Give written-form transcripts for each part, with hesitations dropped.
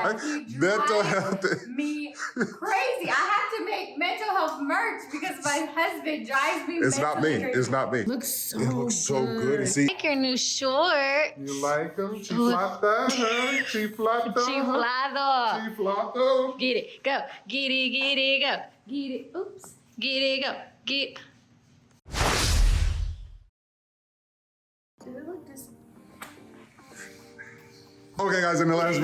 Mental health. Me crazy. I have to make mental health merch because my husband drives me. It's not me. crazy. It's not me. Looks so it looks so good. And see, like your new short. you like them? Chiflata, huh? Chiflata. Chiflado. Chiflata. Get it, go. Get it, go. Get it. Oops. Get it, go. Get. Does it look this? Okay, guys, in the last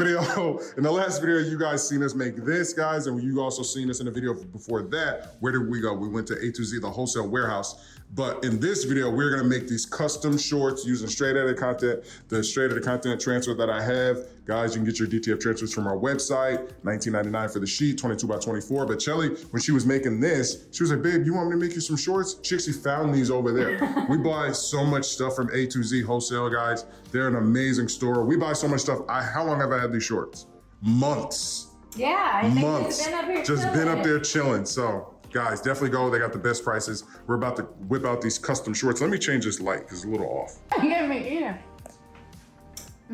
video, you guys seen us make this, guys, and you also seen us in the video before that. Where did we go? We went to A to Z, the wholesale warehouse. But in this video, we're gonna make these custom shorts using straight out of content, the straight out of content transfer that I have. Guys, you can get your DTF transfers from our website, $19.99 for the sheet, 22 by 24. But Shelly, when she was making this, she was like, babe, you want me to make you some shorts? She actually found these over there. We buy so much stuff from A to Z wholesale, guys. They're an amazing store. We buy so much stuff. How long have I had these shorts? Months. Yeah, I think months. It's been up here just chilling. been up there chilling. So guys, definitely go. They got the best prices. We're about to whip out these custom shorts. Let me change this light because it's a little off. Give me, yeah.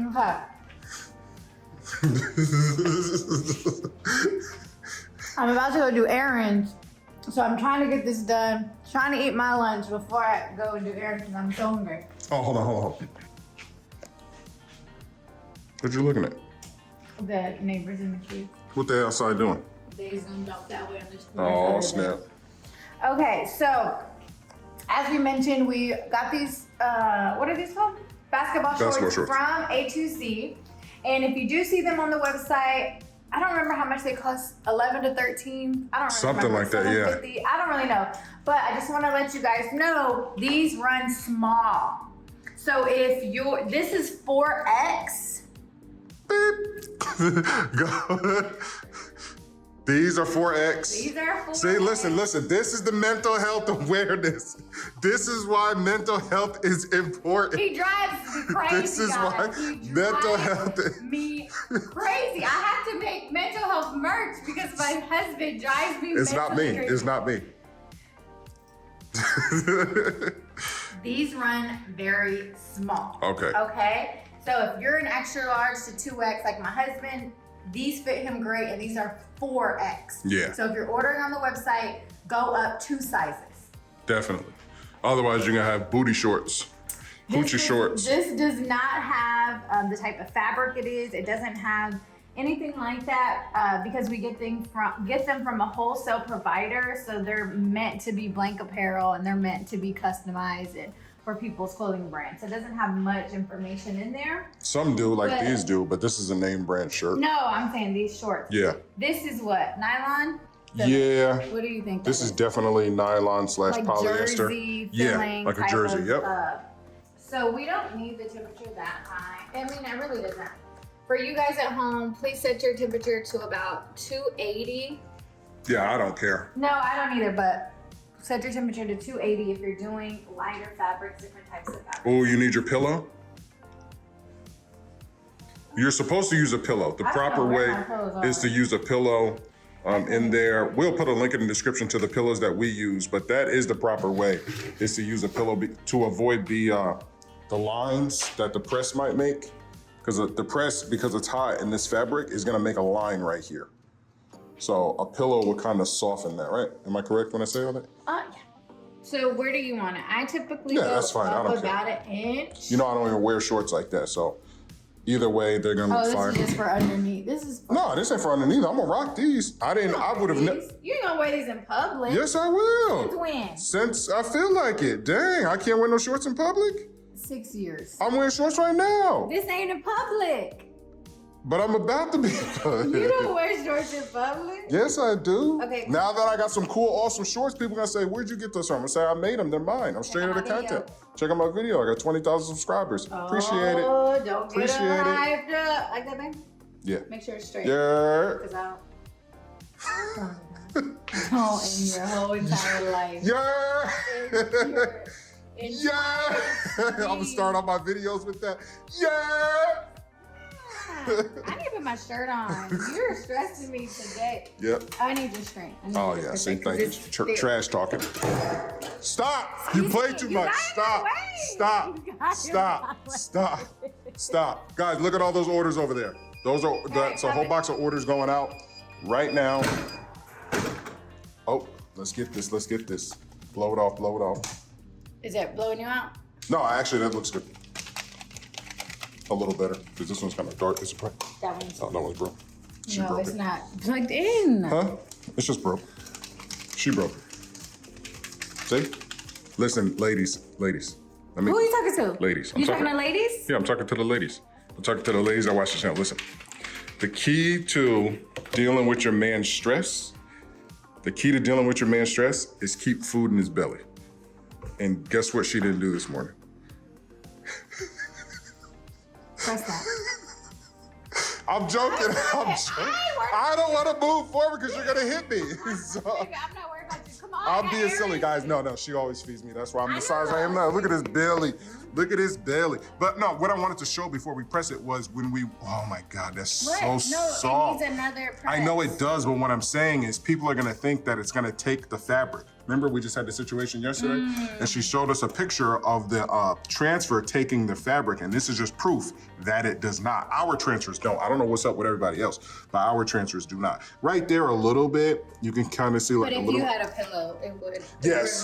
Okay. I'm about to go do errands, so I'm trying to get this done. Trying to eat my lunch before I go and do errands because I'm so hungry. Oh, hold on. What you looking at? The neighbors and the kids. What they outside doing? They zoomed out that way on this. Oh, snap. Okay, so as we mentioned, we got these, what are these called? Basketball shorts from A to Z. And if you do see them on the website, I don't remember how much they cost, 11 to 13. I don't remember. Something like that, yeah. I don't really know. But I just want to let you guys know, these run small. So if this is 4X. Go. These are 4X. These are 4X. See, listen, this is the mental health awareness. This is why mental health is important. He drives me crazy. This is why mental health me crazy. I have to make mental health merch because my husband drives me It's not me. crazy. It's not me. These run very small. Okay. Okay? So if you're an extra large to 2X, like my husband, these fit him great, and these are 4X. Yeah. So if you're ordering on the website, go up 2 sizes. Definitely. Otherwise, you're gonna have booty shorts, hoochie shorts. This does not have the type of fabric it is. It doesn't have anything like that because we get them from a wholesale provider. So they're meant to be blank apparel and they're meant to be customized and for people's clothing brands. So it doesn't have much information in there. Some do, like these do, but this is a name brand shirt. No, I'm saying these shorts. Yeah. This is what, nylon? Yeah. What do you think? This is definitely nylon / like polyester. Jersey Yeah, like a jersey. Yep. So we don't need the temperature that high. I mean, it really doesn't. For you guys at home, please set your temperature to about 280. Yeah, I don't care. No, I don't either, but set your temperature to 280 if you're doing lighter fabrics, different types of fabrics. Oh, you need your pillow? You're supposed to use a pillow. The proper way is to use a pillow in there. We'll put a link in the description to the pillows that we use, but that is the proper way, is to use a pillow to avoid the lines that the press might make. Because the press, because it's hot in this fabric, is gonna make a line right here. So a pillow would kind of soften that, right? Am I correct when I say all that? Yeah. So where do you want it? I typically go that's fine. up I don't about an inch. You know, I don't even wear shorts like that, so either way, they're gonna look fine. Oh, this is just for underneath. This is for No, this ain't for underneath. I'm gonna rock these. I would have never. You ain't gonna wear these in public. Yes, I will. Since when? Since I feel like it. Dang, I can't wear no shorts in public. 6 years. I'm wearing shorts right now. This ain't in public. But I'm about to be. You don't wear shorts in public? Yes, I do. Okay. Now that I got some cool, awesome shorts, people gonna say, where'd you get those from? I'm gonna say, I made them, they're mine. I'm straight out of content. Check out my video, I got 20,000 subscribers. Appreciate it. Oh, don't get Appreciate it. hyped up. Like that, babe? Yeah. Make sure it's straight. Yeah. Because I don't. Oh, in your whole entire life. Yeah. Yeah. I'm I'm gonna start off my videos with that. Yeah. I need to put my shirt on. You're stressing me today. Yep. I need your strength. Oh yeah, see, thank you. Trash talking. Stop! You play too much. Stop! Stop! Stop! Stop! Stop! Guys, look at all those orders over there. Those are, that's a whole box of orders going out right now. Oh, let's get this, let's get this. Blow it off, blow it off. Is that blowing you out? No, actually, that looks good. A little better, because this one's kind of dark. Is it broke? That one's. Oh, that one's broke. She No, broke it's it. not plugged in. Huh? It's just broke. She broke it. See? Listen, ladies. Who are you talking to? Ladies. You talking to ladies? Yeah, I'm talking to the ladies. I'm talking to the ladies that watch the channel. Listen, the key to dealing with your man's stress, is keep food in his belly. And guess what she didn't do this morning? Press that. I'm joking. I don't want to move forward because you're going to hit me. So, I'm not worried about you. Come on. I'm being silly, guys. No, she always feeds me. That's why I'm the size I am now. Look at this belly. Look at his belly. But no, what I wanted to show before we press it was when we, oh my God, that's so soft. It needs another press. I know it does, but what I'm saying is people are gonna think that it's gonna take the fabric. Remember, we just had the situation yesterday, and she showed us a picture of the transfer taking the fabric, and this is just proof that it does not. Our transfers don't. I don't know what's up with everybody else, but our transfers do not. Right there a little bit, you can kind of see like But a if little. you had a pillow, it would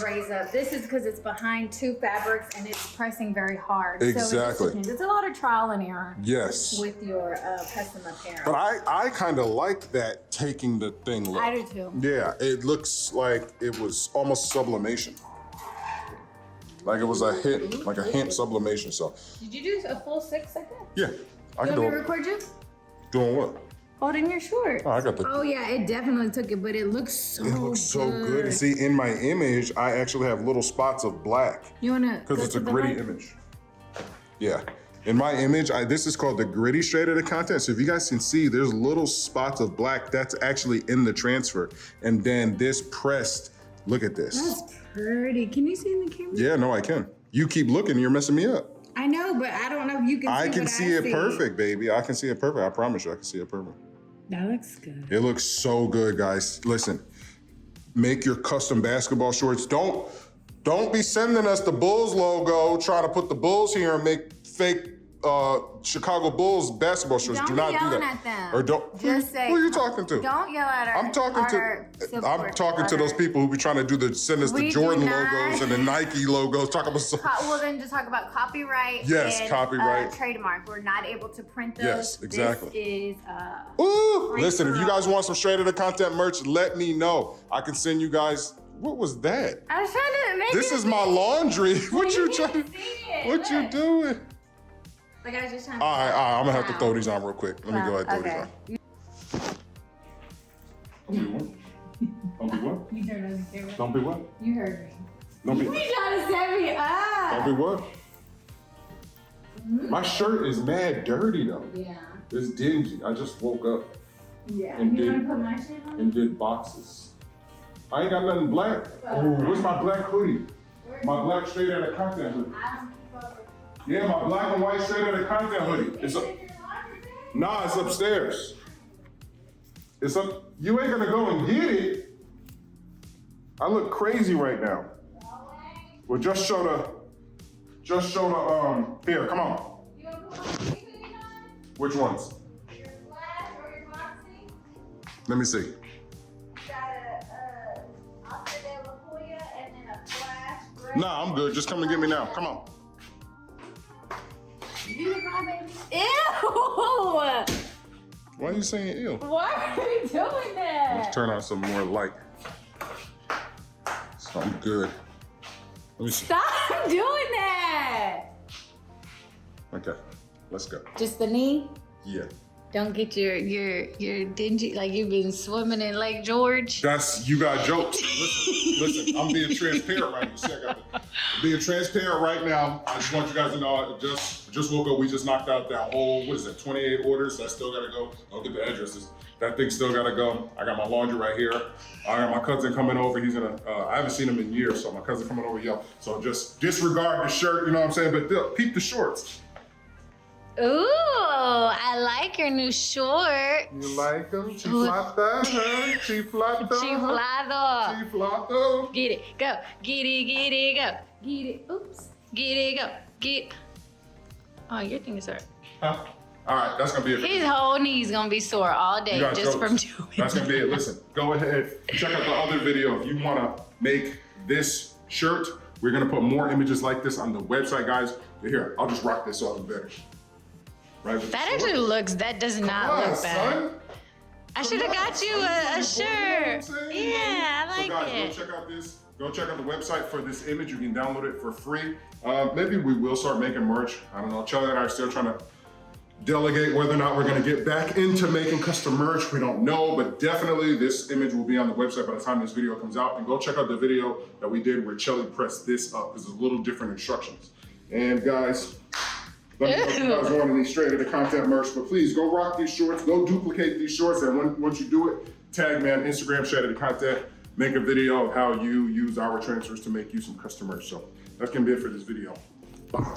raise up. This is because it's behind two fabrics and it's pressing very hard. Exactly. So it's a lot of trial and error. Yes. With your custom apparel. But I kind of like that taking the thing look. I do too. Yeah, it looks like it was almost sublimation. Like it was a hint, like a hint sublimation. So. Did you do a full 6 seconds? Yeah, I can You do want me it. to record you? Doing what? Holding your shorts. Oh, I got the. Oh yeah, it definitely took it, but it looks so good. It looks so good. And see, in my image, I actually have little spots of black. You wanna? Because it's a gritty image. Yeah. In my image, this is called the gritty shade of the content. So if you guys can see, there's little spots of black that's actually in the transfer. And then this pressed, look at this. That's pretty. Can you see in the camera? Yeah, no, I can. You keep looking, you're messing me up. I know, but I don't know if you can see I can what see it perfect, baby. I can see it perfect. I promise you, I can see it perfect. That looks good. It looks so good, guys. Listen, make your custom basketball shorts. Don't be sending us the Bulls logo, trying to put the Bulls here and make fake Chicago Bulls basketball shorts. Don't Do not be do yelling that. at them. Or don't. Just say. Who are you talking to? Don't yell at our. I'm talking to those people who be trying to send us the Jordan logos and the Nike logos. Talk about some. Well, then just talk about copyright. Yes, and, copyright. Trademark. We're not able to print those. Yes, exactly. This is Ooh, listen, if you guys want some straight of the content merch, let me know. I can send you guys. What was that? I was trying to make This is my laundry. What you trying? What you doing? Like I was just trying. All right, I'm gonna have to throw these on real quick. Let me go ahead and throw these on. Don't be what? You turned on the camera. Don't be what? You heard me. Don't be. You trying to set me up. Don't be what? My shirt is mad dirty though. Yeah. It's dingy. I just woke up Yeah. And You did- want to put my shit on? and did boxes. I ain't got nothing black. Oh, where's my black hoodie? My black straight out of content hoodie. Yeah, my black and white straight out of content hoodie. It's up. Nah, it's upstairs. It's up. You ain't gonna go and get it. I look crazy right now. Well, just show the, here, come on. You want to put my hoodie on? Which ones? Your flash or your boxing? Let me see. You got a Oscar de la Hoya and then a flash gray. Nah, I'm good. Just come and get me now. Come on. You the baby. Ew! Why are you saying ew? Why are you doing that? Let's turn on some more light. So I'm good. Let me see. Stop doing that! Okay, let's go. Just the knee? Yeah. Don't get your dingy, like you've been swimming in Lake George. You got jokes. Listen, I'm being transparent right now. You see, I'm being transparent right now. I just want you guys to know, I just woke up. We just knocked out that whole, 28 orders. That still gotta go. I'll get the addresses. That thing still gotta go. I got my laundry right here. I got my cousin coming over. He's gonna, I haven't seen him in years, so my cousin coming over, yo. So just disregard the shirt, you know what I'm saying? But peep the shorts. Ooh, I like your new short. You like them? Chiflata, huh? Chiflata. Chiflado. Chiflata. Get it, go. Get it, go. Get it, oops. Get it, go. Get. Oh, your thing is hurt. Huh? All right, that's gonna be it. His whole knee's gonna be sore all day You guys just go. from doing That's gonna be it. Listen, go ahead, check out the other video if you wanna make this shirt. We're gonna put more images like this on the website, guys. But here, I'll just rock this off better. Right? with That the actually short. looks, that does not Come on, look bad. son. I should have got you a shirt. Yeah, I like so guys, it. go check out this. Go check out the website for this image. You can download it for free. Maybe we will start making merch. I don't know. Charlie and I are still trying to delegate whether or not we're going to get back into making custom merch. We don't know, but definitely this image will be on the website by the time this video comes out. And go check out the video that we did where Chelly pressed this up because there's a little different instructions. And guys, let me know if you guys want any straight to the content merch, but please go rock these shorts, go duplicate these shorts, and once you do it, tag me on Instagram, share the content, make a video of how you use our transfers to make you some custom merch. So that's gonna be it for this video. Bye.